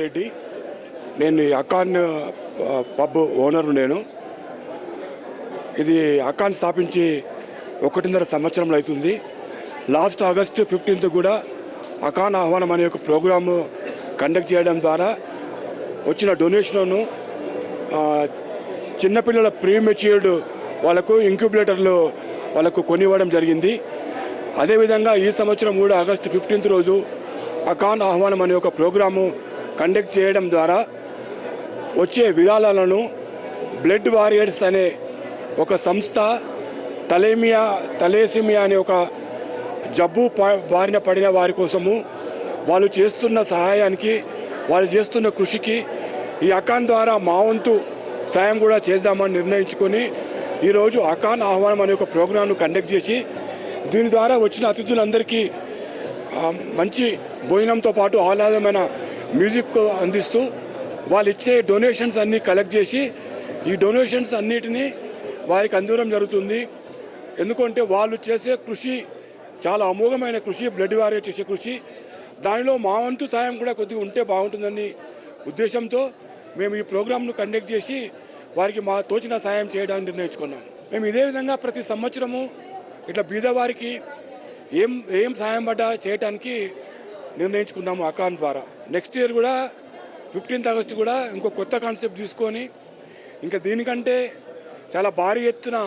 రెడ్డి, నేను icon pub owner. నేను ఇది అకాన్ స్థాపించి 1.5 సంవత్సరంలో అవుతుంది. లాస్ట్ ఆగస్టు 15th కూడా అకాన్ ఆహ్వానం అనే ఒక ప్రోగ్రాము కండక్ట్ చేయడం ద్వారా వచ్చిన డొనేషన్ను చిన్నపిల్లల ప్రీమెచ్యూర్డ్ వాళ్ళకు ఇంక్యుబేటర్లు వాళ్ళకు కొనివ్వడం జరిగింది. అదేవిధంగా ఈ సంవత్సరం కూడా ఆగస్టు 15th రోజు అకాన్ ఆహ్వానం అనే ఒక ప్రోగ్రాము కండక్ట్ చేయడం ద్వారా వచ్చే విరాళాలను బ్లడ్ వారియర్స్ అనే ఒక సంస్థ తలేసిమియా అనే ఒక జబ్బు బారిన పడిన వారి కోసము వాళ్ళు చేస్తున్న సహాయానికి, వాళ్ళు చేస్తున్న కృషికి ఈ అకాన్ ద్వారా మా వంతు సాయం కూడా చేద్దామని నిర్ణయించుకొని ఈరోజు అకాన్ ఆహ్వానం అనే ఒక ప్రోగ్రాంను కండక్ట్ చేసి దీని ద్వారా వచ్చిన అతిథులందరికీ మంచి భోజనంతో పాటు ఆహ్లాదమైన మ్యూజిక్ అందిస్తూ వాళ్ళు ఇచ్చే డొనేషన్స్ అన్నీ కలెక్ట్ చేసి ఈ డొనేషన్స్ అన్నిటినీ వారికి అందించడం జరుగుతుంది. ఎందుకంటే వాళ్ళు చేసే కృషి చాలా అమోఘమైన కృషి, బ్లడ్ వారియర్ చేసే కృషి. దానిలో మా వంతు సాయం కూడా కొద్దిగా ఉంటే బాగుంటుందని ఉద్దేశంతో మేము ఈ ప్రోగ్రాంను కండక్ట్ చేసి వారికి మా తోచిన సాయం చేయడానికి నిర్ణయించుకున్నాం. మేము ఇదే విధంగా ప్రతి సంవత్సరము ఇట్లా బీదవారికి ఏం సాయం పడ్డా చేయడానికి నిర్ణయించుకున్నాము అకాన్ ద్వారా. నెక్స్ట్ ఇయర్ కూడా 15th ఆగస్టు కూడా ఇంకో కొత్త కాన్సెప్ట్ తీసుకొని ఇంకా దీనికంటే చాలా భారీ ఎత్తున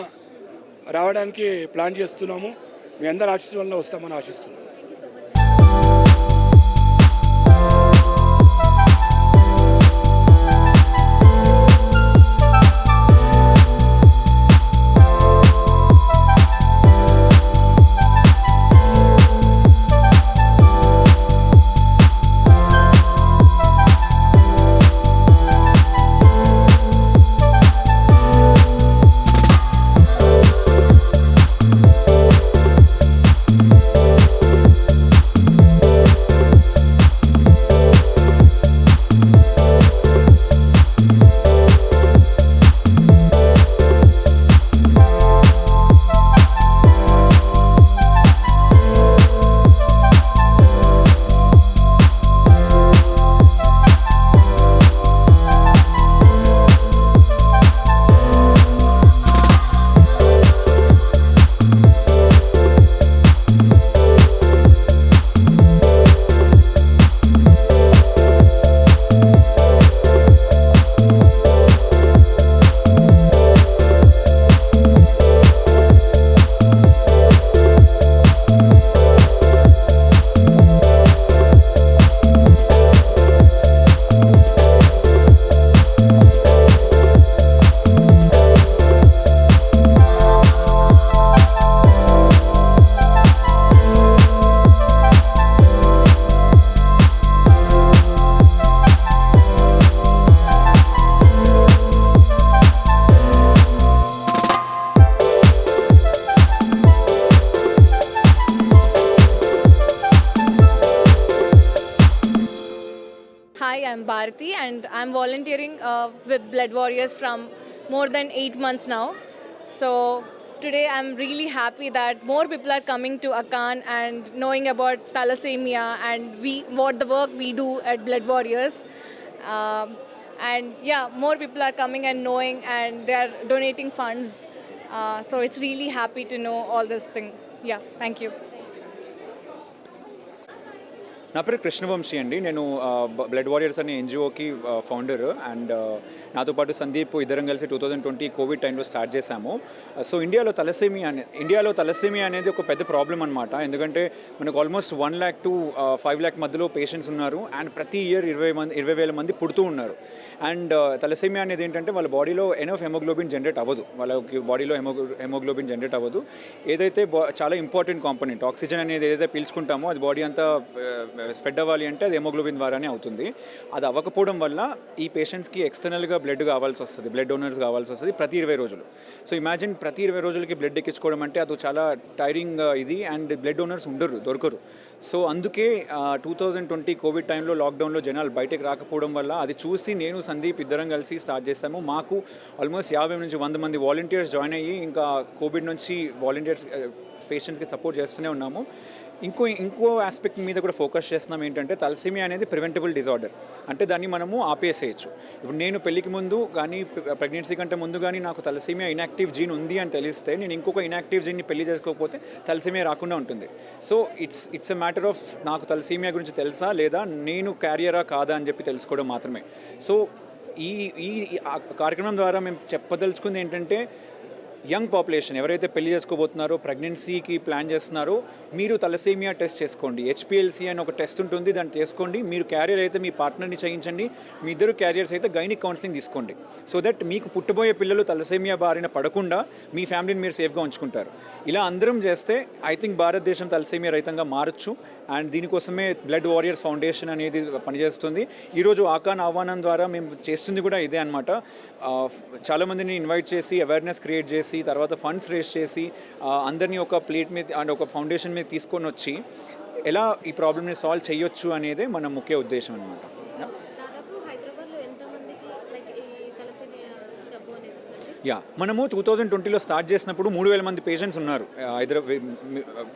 రావడానికి ప్లాన్ చేస్తున్నాము. మీ అందరి ఆశీస్సు వల్ల వస్తామని ఆశిస్తున్నాము. I'm Bharati and I'm volunteering with Blood Warriors from more than 8 months now. So today I'm really happy that more people are coming to Akan and knowing about thalassemia and what the work we do at Blood Warriors. Um, and yeah, more people are coming and knowing and they are donating funds. So it's really happy to know all this thing. Yeah, thank you. నా పేరు కృష్ణవంశీ అండి. నేను blood warriors అనే ఎన్జిఓకి founder and నాతో పాటు సందీప్ ఇద్దరం కలిసి 2020 Covid టైంలో స్టార్ట్ చేశాము. సో ఇండియాలో తలసేమియా అనేది ఒక పెద్ద ప్రాబ్లం అనమాట. ఎందుకంటే మనకు ఆల్మోస్ట్ 1 lakh to 5 lakh మధ్యలో పేషెంట్స్ ఉన్నారు అండ్ ప్రతి ఇయర్ 20,000 మంది పుడుతూ ఉన్నారు. అండ్ తలసేమియా అనేది ఏంటంటే వాళ్ళ బాడీలో ఎనఫ్ హెమోగ్లోబిన్ జనరేట్ అవ్వదు, వాళ్ళకి బాడీలో హెమోగ్లోబిన్ జనరేట్ అవ్వదు. ఏదైతే చాలా ఇంపార్టెంట్ కాంపోనెంట్ ఆక్సిజన్ అనేది ఏదైతే పీల్చుకుంటామో అది బాడీ అంతా స్ప్రెడ్ అవ్వాలి అంటే అది హెమోగ్లోబిన్ ద్వారానే అవుతుంది. అది అవ్వకపోవడం వల్ల ఈ పేషెంట్స్కి ఎక్స్టర్నల్గా బ్లడ్ కావాల్సి వస్తుంది, బ్లడ్ డోనర్స్ కావాల్సి వస్తుంది ప్రతి 20 రోజులు. సో ఇమాజిన్ ప్రతి 20 రోజులకి బ్లడ్ ఎక్కించుకోవడం అంటే అది చాలా టైరింగ్ ఇది అండ్ బ్లడ్ డోనర్స్ దొరకరు. సో అందుకే 2020 కోవిడ్ టైంలో లాక్డౌన్లో జనాలు బయటకు రాకపోవడం వల్ల అది చూసి నేను సందీప్ ఇద్దరం కలిసి స్టార్ట్ చేస్తాము. మాకు ఆల్మోస్ట్ 50 నుంచి 100 మంది వాలంటీర్స్ జాయిన్ అయ్యి ఇంకా కోవిడ్ నుంచి వాలంటీర్స్ పేషెంట్స్కి సపోర్ట్ చేస్తూనే ఉన్నాము. ఇంకో ఆస్పెక్ట్ మీద కూడా ఫోకస్ చేస్తున్నాం. ఏంటంటే తలసేమియా అనేది ప్రివెంటబుల్ డిజార్డర్, అంటే దాన్ని మనము ఆపేసేయచ్చు. ఇప్పుడు నేను పెళ్లికి ముందు కానీ ప్రెగ్నెన్సీ కంటే ముందు కానీ నాకు తలసేమియా ఇన్యాక్టివ్ జీన్ ఉంది అని తెలిస్తే నేను ఇంకొక ఇన్యాక్టివ్ జీన్ని పెళ్లి చేసుకోకపోతే తలసేమియా రాకుండా ఉంటుంది. So it's a matter of నాకు తలసేమియా గురించి తెలుసా లేదా, నేను క్యారియరా కాదా అని చెప్పి తెలుసుకోవడం మాత్రమే. సో ఈ కార్యక్రమం ద్వారా మేము చెప్పదలుచుకుంది ఏంటంటే యంగ్ పాపులేషన్ ఎవరైతే పెళ్లి చేసుకోబోతున్నారో, ప్రెగ్నెన్సీకి ప్లాన్ చేస్తున్నారో, మీరు తలసేమియా టెస్ట్ చేసుకోండి. HPLC అని ఒక టెస్ట్ ఉంటుంది, దాన్ని చేసుకోండి. మీరు క్యారియర్ అయితే మీ పార్ట్నర్ని చేయించండి, మీ ఇద్దరు క్యారియర్స్ అయితే గైనిక్ కౌన్సిలింగ్ తీసుకోండి. సో దట్ మీకు పుట్టబోయే పిల్లలు తలసేమియా బారిన పడకుండా మీ ఫ్యామిలీని మీరు సేఫ్గా ఉంచుకుంటారు. ఇలా అందరం చేస్తే ఐ థింక్ భారతదేశం తలసేమియా రహితంగా మారచ్చు. అండ్ దీనికోసమే బ్లడ్ వారియర్స్ ఫౌండేషన్ అనేది పనిచేస్తుంది. ఈరోజు ఆకాన్ ఆహ్వానం ద్వారా మేము చేస్తుంది కూడా ఇదే అనమాట. చాలామందిని ఇన్వైట్ చేసి అవేర్నెస్ క్రియేట్ చేసి తర్వాత ఫండ్స్ రేస్ చేసి అందరినీ ఒక ప్లేట్ మీద అండ్ ఒక ఫౌండేషన్ మీద తీసుకొని వచ్చి ఎలా ఈ ప్రాబ్లమ్ని సాల్వ్ చేయొచ్చు అనేదే మన ముఖ్య ఉద్దేశం అనమాట. యా, మనము 2020లో స్టార్ట్ చేసినప్పుడు 3,000 మంది పేషెంట్స్ ఉన్నారు.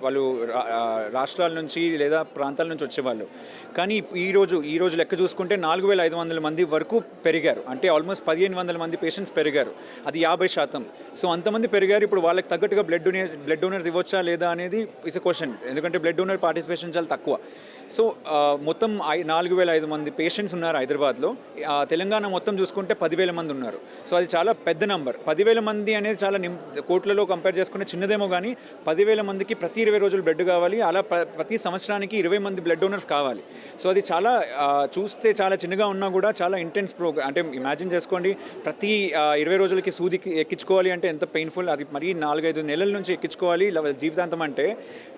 వాళ్ళు రాష్ట్రాల నుంచి లేదా ప్రాంతాల నుంచి వచ్చేవాళ్ళు. కానీ ఈరోజు లెక్క చూసుకుంటే 4,500 మంది వరకు పెరిగారు. అంటే ఆల్మోస్ట్ 1,500 మంది పేషెంట్స్ పెరిగారు. అది 50%. సో అంతమంది పెరిగారు. ఇప్పుడు వాళ్ళకి తగ్గట్టుగా బ్లడ్ డోనర్స్ ఇవ్వచ్చా లేదా అనేది ఇట్స్ ఎ క్వశ్చన్. ఎందుకంటే బ్లడ్ డోనర్ పార్టిసిపేషన్ చాలా తక్కువ. సో మొత్తం 4,500 మంది పేషెంట్స్ ఉన్నారు హైదరాబాద్లో. తెలంగాణ మొత్తం చూసుకుంటే 10,000 మంది ఉన్నారు. సో అది చాలా పెద్ద నంబర్. 10,000 మంది అనేది చాలా కోట్లలో కంపేర్ చేసుకుంటే చిన్నదేమో, కానీ 10,000 మందికి ప్రతి 20 రోజులు బ్లడ్ కావాలి. అలా ప్రతి సంవత్సరానికి 20 మంది బ్లడ్ డోనర్స్ కావాలి. సో అది చాలా చూస్తే చాలా చిన్నగా ఉన్నా కూడా చాలా ఇంటెన్స్ ప్రోగ్రామ్. అంటే ఇమాజిన్ చేసుకోండి, ప్రతి 20 రోజులకి సూదికి ఎక్కించుకోవాలి అంటే ఎంత పెయిన్ఫుల్. అది మరీ 4-5 నెలల నుంచి ఎక్కించుకోవాలి జీవితాంతం అంటే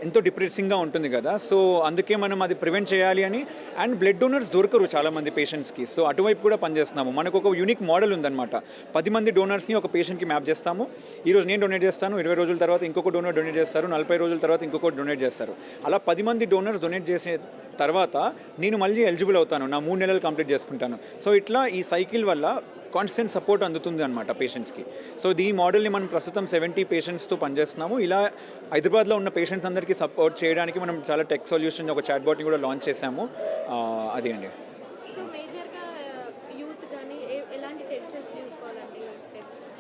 ఎంతో డిప్రెసింగ్గా ఉంటుంది కదా. సో అందుకే మనం అది ప్రివెంట్ చేయాలి అని. అండ్ బ్లడ్ డోనర్స్ దొరకరు చాలామంది పేషెంట్స్కి. సో అటువైపు కూడా పనిచేస్తున్నాము. మనకు ఒక యూనిక్ మోడల్ ఉందన్నమాట. 10 మంది డోనర్స్ని ఒక పేషెంట్కి మ్యాప్ చేస్తాము. ఈరోజు నేను డొనేట్ చేస్తాను, 20 రోజుల తర్వాత ఇంకొక డోనర్ డొనేట్ చేస్తారు, 40 రోజుల తర్వాత ఇంకొకటి డొనేట్ చేస్తారు. అలా 10 మంది డోనర్స్ డొనేట్ చేసే తర్వాత నేను మళ్ళీ ఎలిజిబుల్ అవుతాను, నా 3 నెలలు కంప్లీట్ చేసుకుంటాను. సో ఇట్లా ఈ సైకిల్ వల్ల కాన్స్టెంట్ సపోర్ట్ అందుతుంది అనమాట పేషెంట్స్కి. సో ఈ మోడల్ని మనం ప్రస్తుతం 70 పేషెంట్స్తో పనిచేస్తున్నాము. ఇలా హైదరాబాద్లో ఉన్న పేషెంట్స్ అందరికీ సపోర్ట్ చేయడానికి మనం చాలా టెక్ సొల్యూషన్ ఒక చాట్ బాట్ని కూడా లాంచ్ చేశాము. అదే అండి.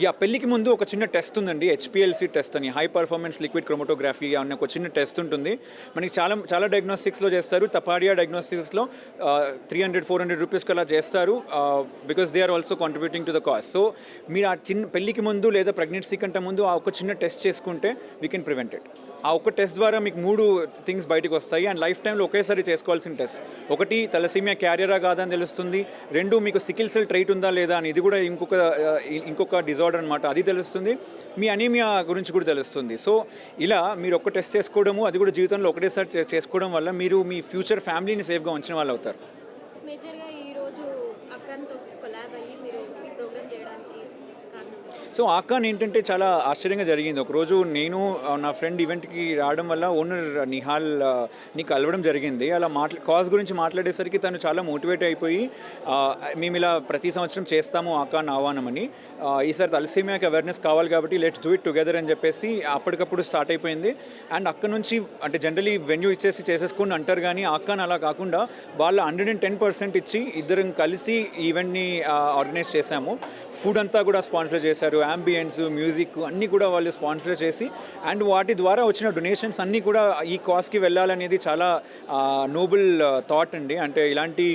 యా, పెళ్లికి ముందు ఒక చిన్న టెస్ట్ ఉందండి, HPLC టెస్ట్ అని, హై పర్ఫార్మెన్స్ లిక్విడ్ క్రోమటోగ్రఫీ అనే ఒక చిన్న టెస్ట్ ఉంటుంది. మనకి చాలా డయాగ్నోస్టిక్స్లో చేస్తారు. తపాడియా డయాగ్నోస్టిక్స్లో 300-400 రూపీస్కి అలా చేస్తారు, because they are also contributing to the cost. So మీరు ఆ చిన్న పెళ్లికి ముందు లేదా ప్రెగ్నెన్సీ కంటే ముందు ఆ ఒక చిన్న టెస్ట్ చేసుకుంటే వీ కెన్ ప్రివెంట్ ఇట్. ఆ ఒక్క టెస్ట్ ద్వారా మీకు 3 థింగ్స్ బయటకు వస్తాయి. అండ్ లైఫ్ టైంలో ఒకేసారి చేసుకోవాల్సిన టెస్ట్. 1 తలసేమియా క్యారియరా కాదా అని తెలుస్తుంది. 2 మీకు సికిల్ సెల్ ట్రైట్ ఉందా లేదా అని, ఇది కూడా ఇంకొక డిజార్డర్ అనమాట, అది తెలుస్తుంది. మీ అనీమియా గురించి కూడా తెలుస్తుంది. సో ఇలా మీరు ఒక టెస్ట్ చేసుకోవడము, అది కూడా జీవితంలో ఒకటేసారి చేసుకోవడం వల్ల మీరు మీ ఫ్యూచర్ ఫ్యామిలీని సేఫ్గా ఉంచిన వాళ్ళు అవుతారు. సో ఆకాన్ ఏంటంటే చాలా ఆశ్చర్యంగా జరిగింది. ఒకరోజు నేను నా ఫ్రెండ్ ఈవెంట్కి రావడం వల్ల ఓనర్ నిహాల్ని కలవడం జరిగింది. అలా కాజ్ గురించి మాట్లాడేసరికి తను చాలా మోటివేట్ అయిపోయి మేము ఇలా ప్రతి సంవత్సరం చేస్తాము ఆకాన్ ఆహ్వానం అని, ఈసారి తలసేమియాకి అవేర్నెస్ కావాలి కాబట్టి లెట్స్ డూ ఇట్ టుగెదర్ అని చెప్పేసి అప్పటికప్పుడు స్టార్ట్ అయిపోయింది. అండ్ అక్కడ నుంచి అంటే జనరలీ వెన్యూ ఇచ్చేసి చేసేసుకుని అంటారు, కానీ ఆకాన్ అలా కాకుండా వాళ్ళు 110% ఇచ్చి ఇద్దరం కలిసి ఈవెంట్ని ఆర్గనైజ్ చేశాము. ఫుడ్ అంతా కూడా స్పాన్సర్ చేశారు, యాంబియన్స్, మ్యూజిక్ అన్నీ కూడా వాళ్ళు స్పాన్సర్ చేసి, అండ్ వాటి ద్వారా వచ్చిన డొనేషన్స్ అన్నీ కూడా ఈ కాజ్కి వెళ్ళాలనేది చాలా నోబుల్ థాట్ అండి. అంటే ఇలాంటి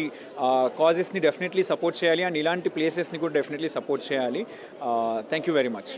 కాజెస్ని డెఫినెట్లీ సపోర్ట్ చేయాలి అండ్ ఇలాంటి ప్లేసెస్ని కూడా డెఫినెట్లీ సపోర్ట్ చేయాలి. Thank you very much.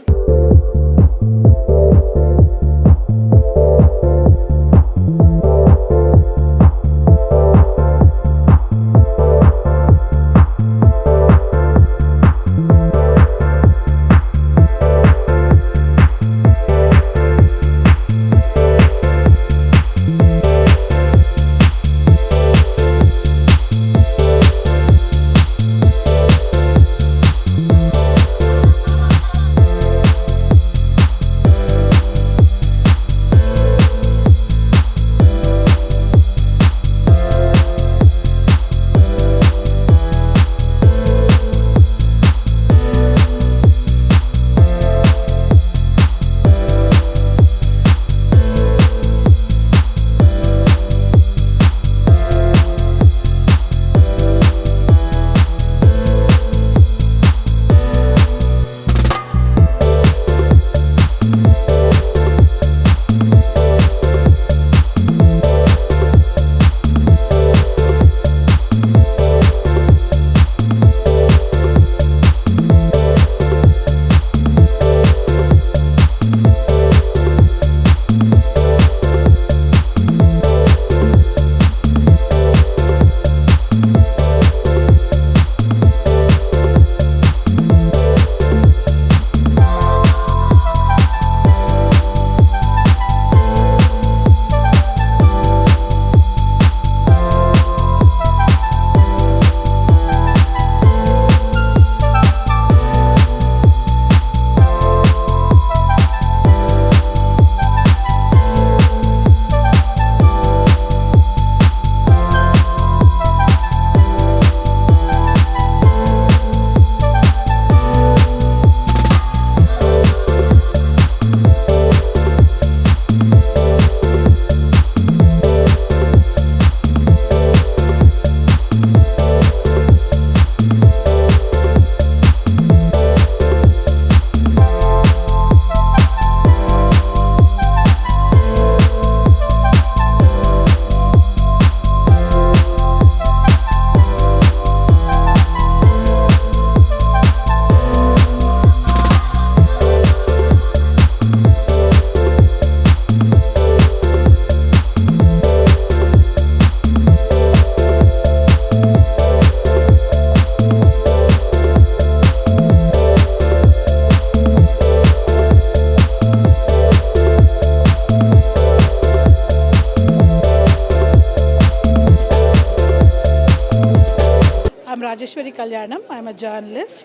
Rajeshwari Kalyanam. I'm a journalist.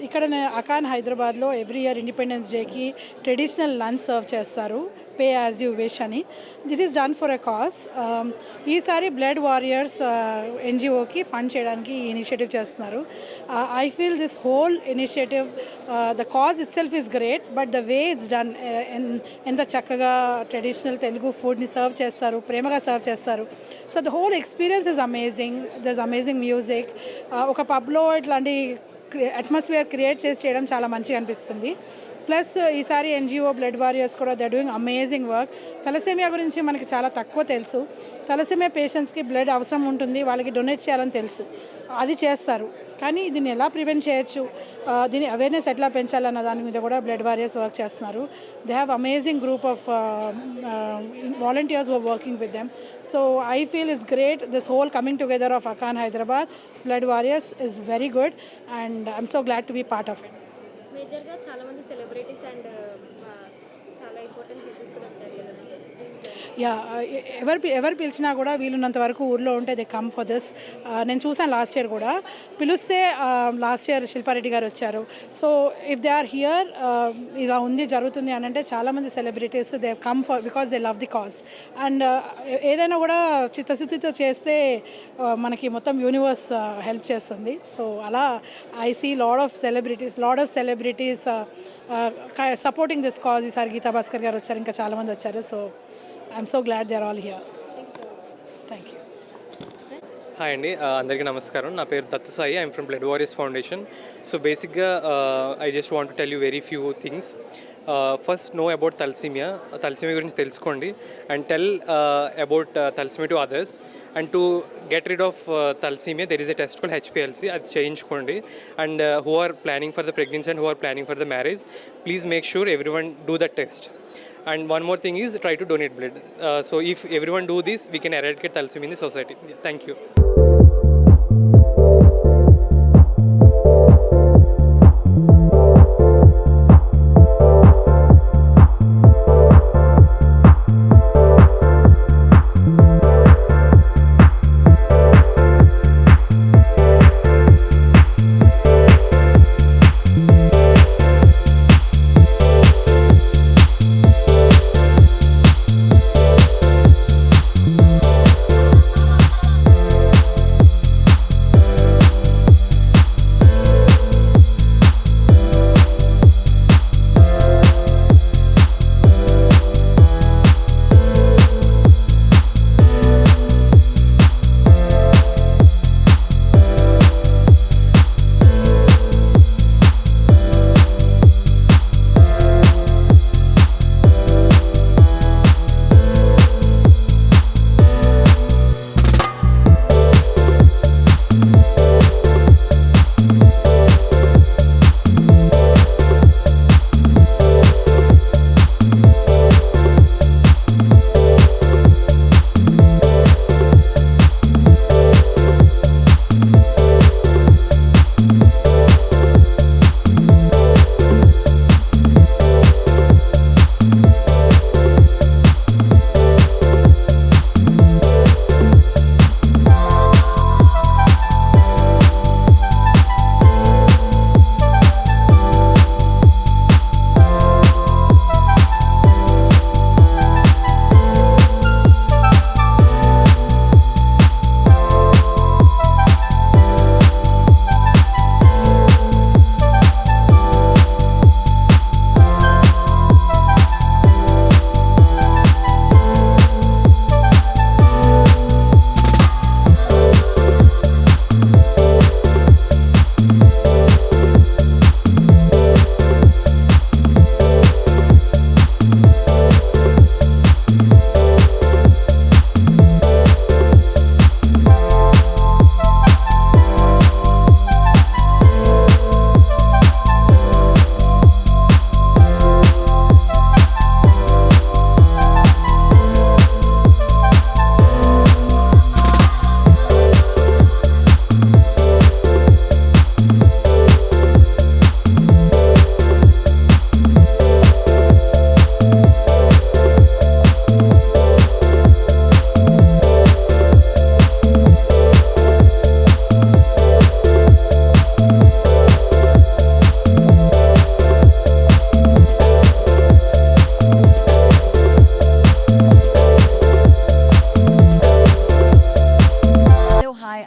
ఇక్కడ అకాన్ హైదరాబాద్లో ఎవ్రీ ఇయర్ ఇండిపెండెన్స్ డేకి ట్రెడిషనల్ లంచ్ సర్వ్ చేస్తారు, పే యాజ్ యూ విష్ అని. This is done for a cause. ఈసారి బ్లడ్ వారియర్స్ ఎన్జిఓకి ఫండ్ చేయడానికి ఈ ఇనిషియేటివ్ చేస్తున్నారు. I feel this whole initiative, the cause itself is great, but the way it's done, ఎంత చక్కగా traditional Telugu ఫుడ్ని serve చేస్తారు, ప్రేమగా సర్వ్ చేస్తారు. So the whole experience is amazing. This amazing music. ఒక పబ్లో ఇట్లాంటి అట్మాస్ఫియర్ క్రియేట్ చేసి చేయడం చాలా మంచిగా అనిపిస్తుంది. ప్లస్ ఈసారి ఎన్జిఓ బ్లడ్ వారియర్స్ కూడా they doing amazing work. Thalassemia గురించి మనకి చాలా తక్కువ తెలుసు. తలసేమియా పేషెంట్స్కి బ్లడ్ అవసరం ఉంటుంది, వాళ్ళకి డొనేట్ చేయాలని తెలుసు, అది చేస్తారు. కానీ దీన్ని ఎలా ప్రివెంట్ చేయొచ్చు, దీని అవేర్నెస్ ఎట్లా పెంచాలన్న దాని మీద కూడా బ్లడ్ వారియర్స్ వర్క్ చేస్తున్నారు. They have amazing group of volunteers who are working with them. So I feel it's great. This whole coming together of అకాన్ Hyderabad blood warriors is very good and I'm so glad to be part of it. మేజర్గా చాలామంది celebrities and చాలా important peoples కూడా వచ్చారు కదా. Yeah ఎవరు పిలిచినా కూడా వీలున్నంత వరకు ఊర్లో ఉంటే దే కమ్ ఫర్ దిస్. నేను చూసాను లాస్ట్ ఇయర్ కూడా పిలిస్తే లాస్ట్ ఇయర్ శిల్పారెడ్డి గారు వచ్చారు. So if they are here ఇలా ఉంది జరుగుతుంది అని అంటే చాలామంది celebrities they come for because they love the cause. And ఏదైనా కూడా చిత్తశుద్ధితో చేస్తే మనకి మొత్తం యూనివర్స్ హెల్ప్ చేస్తుంది. సో అలా I see lot of celebrities supporting this cause. ఈసారి గీతా భాస్కర్ గారు వచ్చారు, ఇంకా చాలామంది వచ్చారు. So I'm so glad they are all here. Thank you. Hi అండి, అందరికీ నమస్కారం. నా పేరు Datta Sai. I'm from blood warriors foundation. So బేసిక్గా I just want to tell you very few things. First know about thalassaemia గురించి తెలుసుకోండి and tell about thalassaemia to others. And to get rid of thalassaemia there is a test called HPLC, అది చేయించుకోండి. And who are planning for the pregnancy and who are planning for the marriage, please make sure everyone do the test. And one more thing is try to donate blood. So if everyone do this, we can eradicate thalassemia in the society. Thank you.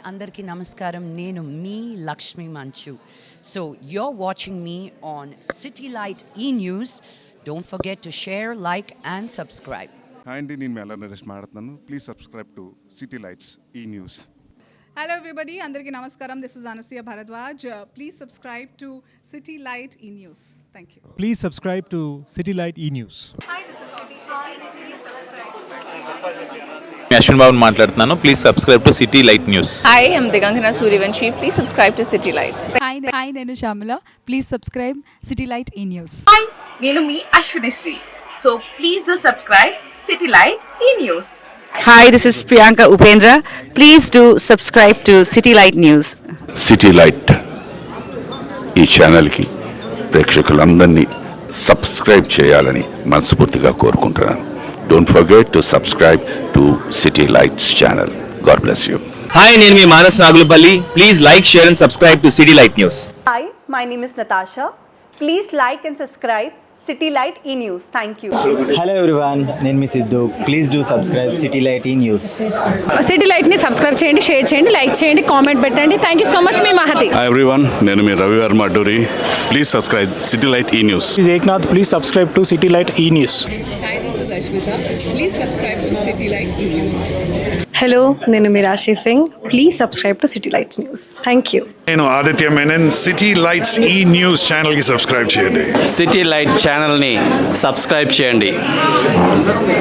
అందరికీ నమస్కారం. నేను మీ లక్ష్మి మంచు. So you're watching me on City Light E-News. Don't forget to share, like and subscribe. Hi అండి, నేను మేళ నరేష్ మాట్లాడుతున్నాను. Please subscribe to City Lights E news. Hello everybody, Andarki Namaskaram. This is Anastasia Bharadwaj. Please subscribe to City Light E-News. Thank you. Please subscribe to City Light E-News. Ashwin Babu మాట్లాడుతున్నాను. Please subscribe to City Light News. Hi, I'm Digangana Suryavanshi. Please subscribe to City Lights. Hi, నేను Shyamala. Please subscribe City Light E News. Hi, నేను మీ Ashwinishri. So please do subscribe City Light E News. Hi, this is Priyanka Upendra. Please do subscribe to City Light News. City Light E ఛానల్కి ప్రేక్షకులందరినీ subscribe చేయాలని మనస్ఫూర్తిగా కోరుకుంటున్నాను. Don't forget to subscribe to City Lights channel. God bless you. హాయ్, నేను మీ Manas Nagulapalli. Please like, share and subscribe to City Light News. Hi, my name is Natasha. Please like and subscribe City Light E-News. Thank you. Hello everyone, నేను మీ Siddhu. Please do subscribe City Light E News. City లైట్ని subscribe చేయండి, share చేయండి, like చేయండి, comment పెట్టండి. Thank you so much. మీ Mahathi. Hi everyone, నేను మీ Ravi Varma Adduri. Please subscribe City Light E News. This is Eknath. Please subscribe to City Light E-News. Hi, this is Ashmita. Please subscribe to City Light News. Hello, నేను Meerashi Singh. Please subscribe to City Lights News. Thank you. నేను Aditya Menon. City Lights E News ఛానల్కి subscribe చేయండి. City Light ఛానల్ని subscribe చేయండి.